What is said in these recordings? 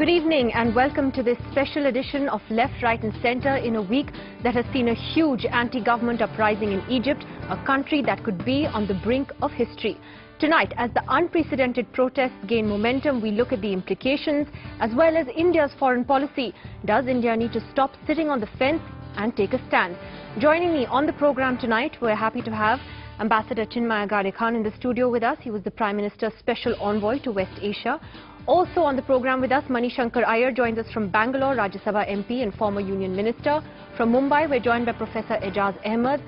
Good evening and welcome to this special edition of Left, Right and Centre in a week that has seen a huge anti-government uprising in Egypt, a country that could be on the brink of history. Tonight, as the unprecedented protests gain momentum, we look at the implications as well as India's foreign policy. Does India need to stop sitting on the fence and take a stand? Joining me on the program tonight, we're happy to have Ambassador Chinmaya Gade Khan in the studio with us. He was the Prime Minister's Special Envoy to West Asia. Also on the program with us, Manishankar Iyer joins us from Bangalore, Rajya Sabha MP and former Union Minister. From Mumbai, we're joined by Professor Ejaz Ahmed,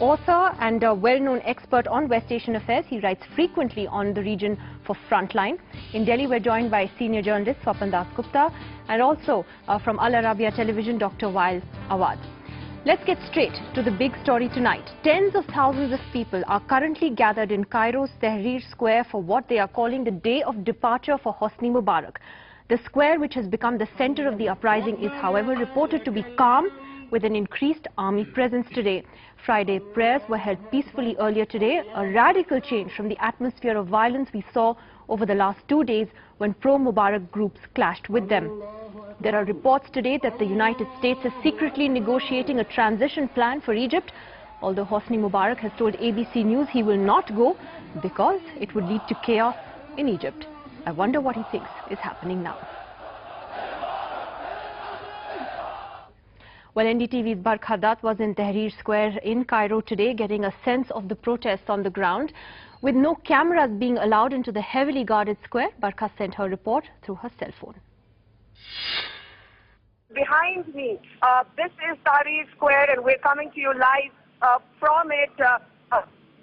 author and a well-known expert on West Asian affairs. He writes frequently on the region for Frontline. In Delhi, we're joined by senior journalist Swapan Das Gupta and also from Al Arabiya Television, Dr.Waiel, Awwad. Let's get straight to the big story tonight. Tens of thousands of people are currently gathered in Cairo's Tahrir Square for what they are calling the day of departure for Hosni Mubarak. The square, which has become the center of the uprising, is however reported to be calm with an increased army presence today. Friday prayers were held peacefully earlier today, a radical change from the atmosphere of violence we saw over the last 2 days when pro-Mubarak groups clashed with them. There are reports today that the United States is secretly negotiating a transition plan for Egypt, although Hosni Mubarak has told ABC News he will not go because it would lead to chaos in Egypt. I wonder what he thinks is happening now. Well, NDTV's Bark Haddad was in Tahrir Square in Cairo today, getting a sense of the protests on the ground. With no cameras being allowed into the heavily guarded square, Barkha sent her report through her cell phone. Behind me, this is Tahrir Square and we're coming to you live from it.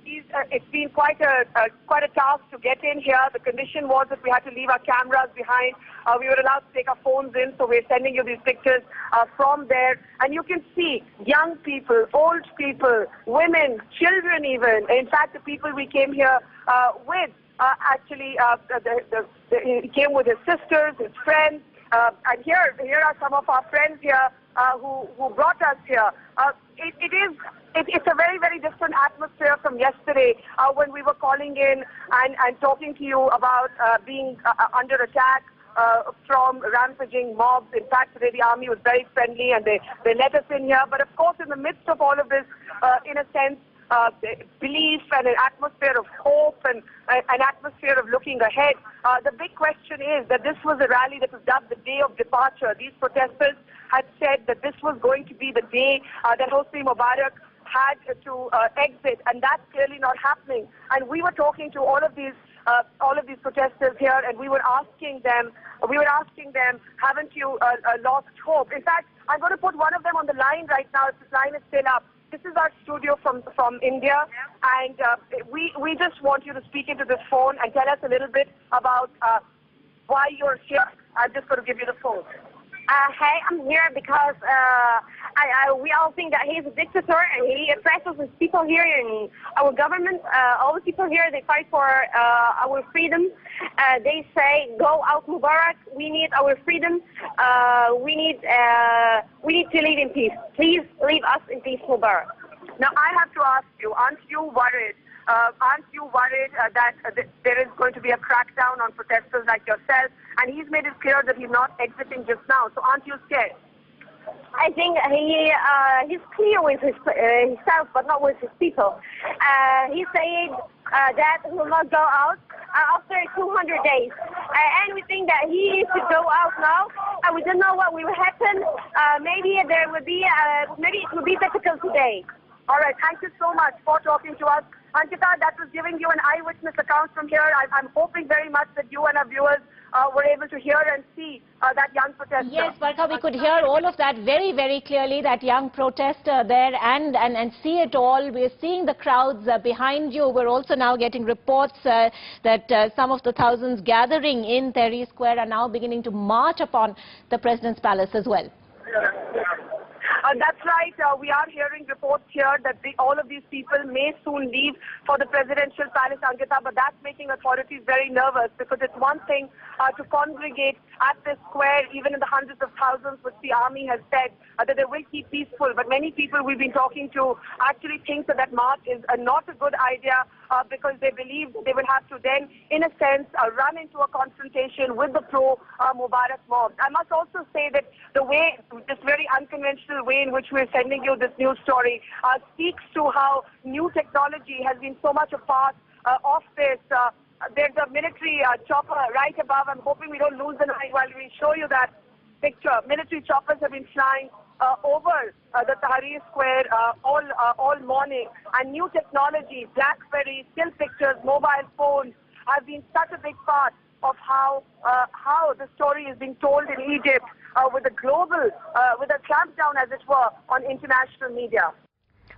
It's been quite a task to get in here. The condition was that we had to leave our cameras behind. We were allowed to take our phones in, so we're sending you these pictures from there. And you can see young people, old people, women, children even. In fact, the people we came here with, he came with his sisters, his friends. And here are some of our friends here who brought us here. It's a very, very different atmosphere from yesterday when we were calling in and talking to you about being under attack from rampaging mobs. In fact, today the army was very friendly and they let us in here. But of course, in the midst of all of this, in a sense, belief and an atmosphere of hope and an atmosphere of looking ahead. The big question is that this was a rally that was dubbed the day of departure. These protesters had said that this was going to be the day that Hosni Mubarak had to exit, and that's clearly not happening. And we were talking to all of these protesters here, and we were asking them, haven't you lost hope? In fact, I'm going to put one of them on the line right now. If this line is still up. This is our studio from India, and we just want you to speak into this phone and tell us a little bit about why you're here. I'm just going to give you the phone. Hey, I'm here because we all think that he's a dictator and he oppresses his people here in our government. All the people here, they fight for our freedom. They say, go out Mubarak, we need our freedom. We need to live in peace. Please leave us in peace, Mubarak. Now, I have to ask you, aren't you worried? That there is going to be a crackdown on protesters like yourself? And he's made it clear that he's not exiting just now. So aren't you scared? I think he's clear with himself, but not with his people. He said that he will not go out after 200 days. And we think that he should go out now. We don't know what will happen. Maybe it will be difficult today. All right, thank you so much for talking to us. Ankita, that was giving you an eyewitness account from here. I'm hoping very much that you and our viewers were able to hear and see that young protester. Yes, Barkha, we could hear all of that very, very clearly, that young protester there and see it all. We're seeing the crowds behind you. We're also now getting reports that some of the thousands gathering in Tahrir Square are now beginning to march upon the President's palace as well. That's right. We are hearing reports here that all of these people may soon leave for the presidential palace, Ankita, but that's making authorities very nervous because it's one thing to congregate at this square, even in the hundreds of thousands, which the army has said that they will keep peaceful. But many people we've been talking to actually think that that march is not a good idea because they believe they will have to then, in a sense, run into a confrontation with the pro-Mubarak mob. I must also say that the way, this very unconventional way in which we're sending you this news story speaks to how new technology has been so much a part of this. There's a military chopper right above. I'm hoping we don't lose the night while we show you that picture. Military choppers have been flying over the Tahrir Square all morning. And new technology, BlackBerry, still pictures, mobile phones have been such a big part of how the story is being told in Egypt with a global, with a clampdown, as it were, on international media.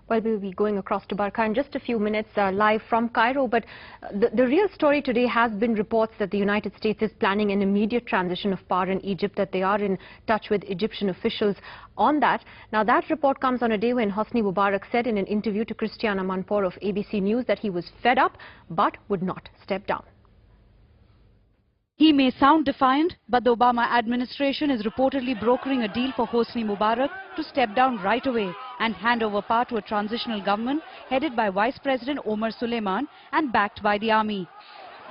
Well, we'll be going across to Barkha in just a few minutes live from Cairo. But the real story today has been reports that the United States is planning an immediate transition of power in Egypt, that they are in touch with Egyptian officials on that. Now, that report comes on a day when Hosni Mubarak said in an interview to Christiane Amanpour of ABC News that he was fed up but would not step down. He may sound defiant, but the Obama administration is reportedly brokering a deal for Hosni Mubarak to step down right away and hand over power to a transitional government headed by Vice President Omar Suleiman and backed by the army.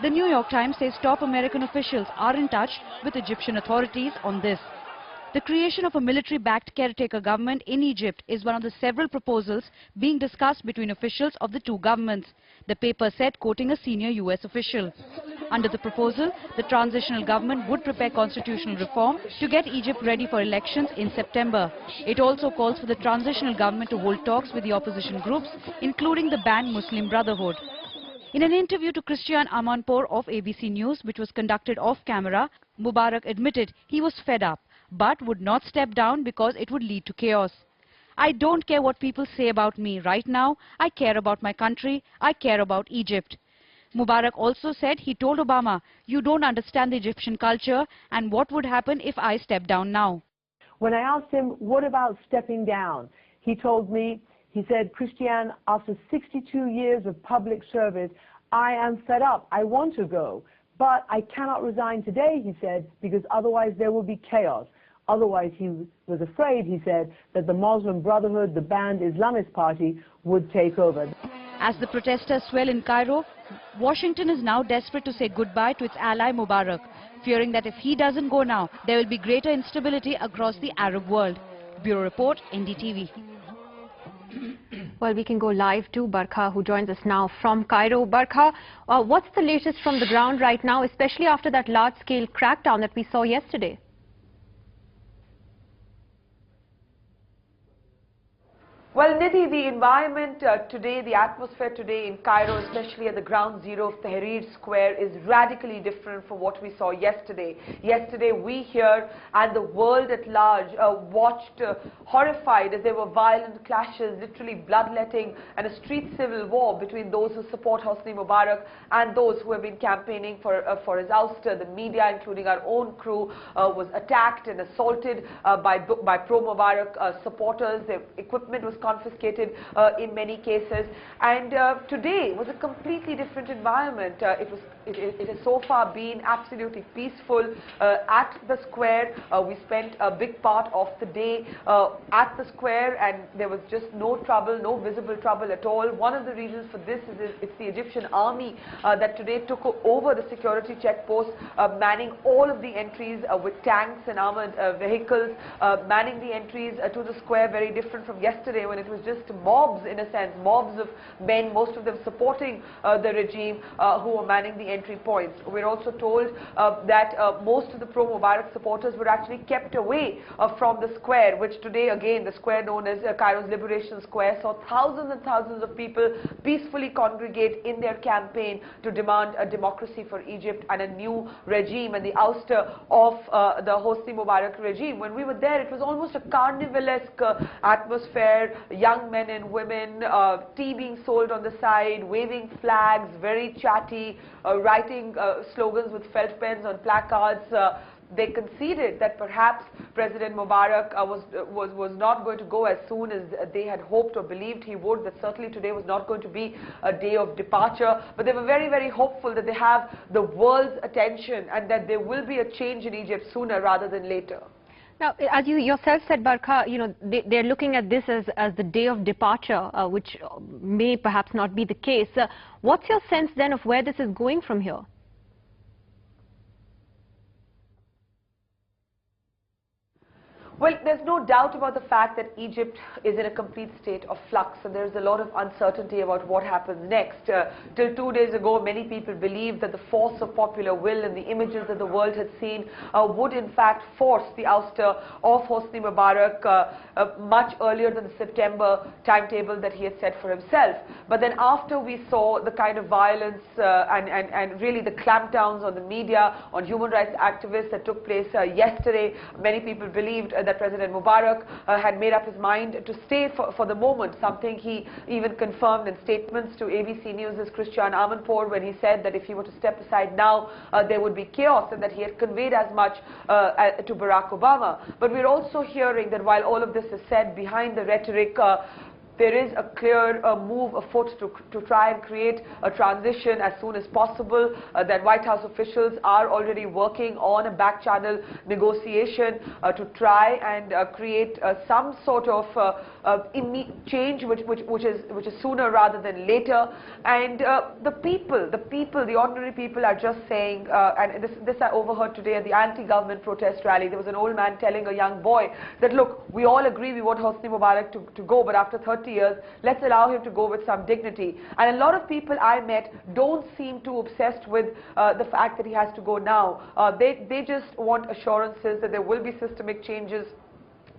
The New York Times says top American officials are in touch with Egyptian authorities on this. The creation of a military-backed caretaker government in Egypt is one of the several proposals being discussed between officials of the two governments, the paper said, quoting a senior U.S. official. Under the proposal, the transitional government would prepare constitutional reform to get Egypt ready for elections in September. It also calls for the transitional government to hold talks with the opposition groups, including the banned Muslim Brotherhood. In an interview to Christiane Amanpour of ABC News, which was conducted off-camera, Mubarak admitted he was fed up, but would not step down because it would lead to chaos. I don't care what people say about me right now. I care about my country. I care about Egypt. Mubarak also said he told Obama, "You don't understand the Egyptian culture and what would happen if I step down now." When I asked him, what about stepping down? He told me, he said, "Christiane, after 62 years of public service, I am fed up. I want to go. But I cannot resign today," he said, "because otherwise there will be chaos." Otherwise, he was afraid, he said, that the Muslim Brotherhood, the banned Islamist party, would take over. As the protesters swell in Cairo, Washington is now desperate to say goodbye to its ally Mubarak, fearing that if he doesn't go now, there will be greater instability across the Arab world. Bureau Report, NDTV. Well, we can go live to Barkha, who joins us now from Cairo. Barkha, what's the latest from the ground right now, especially after that large-scale crackdown that we saw yesterday? Well, Nidhi, the environment today, the atmosphere today in Cairo, especially at the ground zero of Tahrir Square, is radically different from what we saw yesterday. Yesterday, we here and the world at large watched horrified as there were violent clashes, literally bloodletting, and a street civil war between those who support Hosni Mubarak and those who have been campaigning for his ouster. The media, including our own crew, was attacked and assaulted by pro-Mubarak supporters. Their equipment was confiscated in many cases, and today was a completely different environment. It has so far been absolutely peaceful at the square. We spent a big part of the day at the square, and there was just no trouble, no visible trouble at all. One of the reasons for this is it's the Egyptian army that today took over the security checkpost, manning all of the entries with tanks and armored vehicles, manning the entries to the square, very different from yesterday when it was just mobs, in a sense, mobs of men, most of them supporting the regime, who were manning the entry points. We're also told that most of the pro-Mubarak supporters were actually kept away from the square, which today, again, the square known as Cairo's Liberation Square, saw thousands and thousands of people peacefully congregate in their campaign to demand a democracy for Egypt and a new regime and the ouster of the Hosni Mubarak regime. When we were there, it was almost a carnivalesque atmosphere, young men and women, tea being sold on the side, waving flags, very chatty, writing slogans with felt pens on placards. they conceded that perhaps President Mubarak was not going to go as soon as they had hoped or believed he would, that certainly today was not going to be a day of departure, but they were very, very hopeful that they have the world's attention and that there will be a change in Egypt sooner rather than later. Now, as you yourself said, Barkha, they're looking at this as the day of departure, which may perhaps not be the case. What's your sense then of where this is going from here? Well, there's no doubt about the fact that Egypt is in a complete state of flux, and there's a lot of uncertainty about what happens next. Till 2 days ago, many people believed that the force of popular will and the images that the world had seen would in fact force the ouster of Hosni Mubarak much earlier than the September timetable that he had set for himself. But then after we saw the kind of violence and really the clampdowns on the media, on human rights activists that took place yesterday, many people believed that President Mubarak had made up his mind to stay for the moment, something he even confirmed in statements to ABC News' Christian Amanpour when he said that if he were to step aside now, there would be chaos, and that he had conveyed as much to Barack Obama. But we're also hearing that while all of this is said, behind the rhetoric, there is a clear move afoot to try and create a transition as soon as possible, that White House officials are already working on a back-channel negotiation to try and create some sort of change which is sooner rather than later. And the ordinary people are just saying, and this I overheard today at the anti-government protest rally. There was an old man telling a young boy that, look, we all agree we want Hosni Mubarak to go, but after 30 years, let's allow him to go with some dignity. And a lot of people I met don't seem too obsessed with the fact that he has to go now. They just want assurances that there will be systemic changes,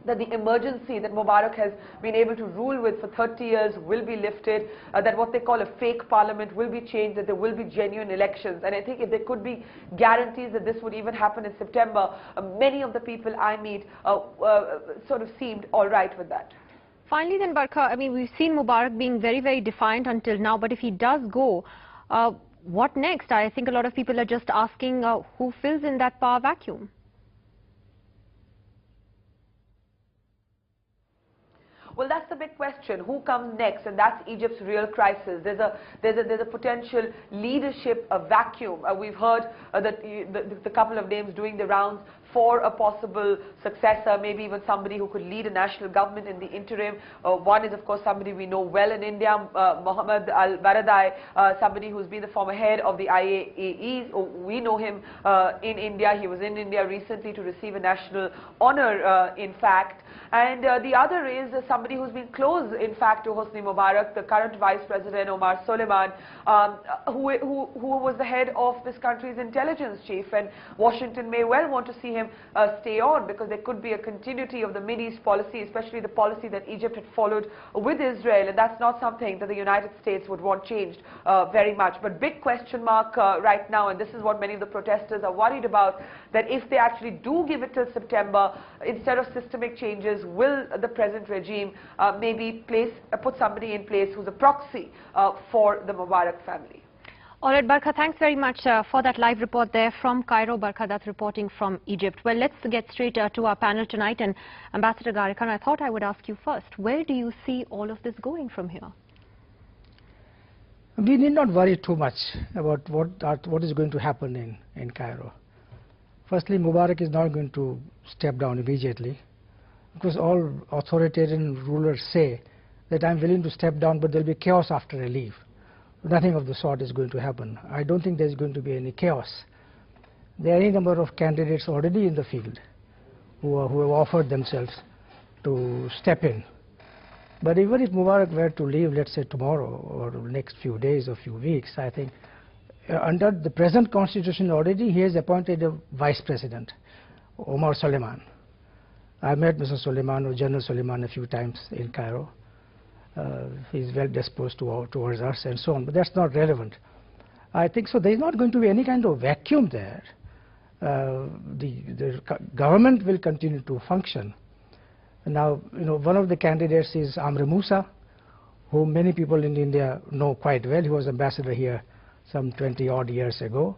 that the emergency that Mubarak has been able to rule with for 30 years will be lifted, that what they call a fake parliament will be changed, that there will be genuine elections. And I think if there could be guarantees that this would even happen in September, many of the people I meet sort of seemed all right with that. Finally then, Barkha, I mean, we've seen Mubarak being very, very defiant until now, but if he does go, what next? I think a lot of people are just asking who fills in that power vacuum. Well, that's the big question. Who comes next? And that's Egypt's real crisis. There's a potential leadership vacuum. We've heard that the couple of names doing the rounds for a possible successor, maybe even somebody who could lead a national government in the interim. One is, of course, somebody we know well in India, Mohammed Al-Baradei, somebody who's been the former head of the IAEA. We know him in India. He was in India recently to receive a national honor, in fact. And the other is somebody who's been close, in fact, to Hosni Mubarak, the current Vice President Omar Suleiman, who was the head of this country's intelligence chief. And Washington may well want to see him stay on, because there could be a continuity of the Mideast policy, especially the policy that Egypt had followed with Israel, and that's not something that the United States would want changed very much. But big question mark right now, and this is what many of the protesters are worried about, that if they actually do give it till September, instead of systemic changes, will the present regime maybe put somebody in place who's a proxy for the Mubarak family? All right, Barkha, thanks very much for that live report there from Cairo. Barkha, that's reporting from Egypt. Well, let's get straight to our panel tonight. And Ambassador Garikan, I thought I would ask you first, where do you see all of this going from here? We need not worry too much about what is going to happen in Cairo. Firstly, Mubarak is not going to step down immediately, because all authoritarian rulers say that I'm willing to step down, but there'll be chaos after I leave. Nothing of the sort is going to happen. I don't think there's going to be any chaos. There are any number of candidates already in the field who have offered themselves to step in. But even if Mubarak were to leave, let's say tomorrow or next few days or few weeks, I think under the present constitution already he has appointed a vice president, Omar Suleiman. I met Mr. Suleiman or General Suleiman a few times in Cairo. He's well disposed towards us and so on, but that's not relevant. I think so there's not going to be any kind of vacuum there. The government will continue to function. Now, one of the candidates is Amr Musa, whom many people in India know quite well. He was ambassador here some 20 odd years ago.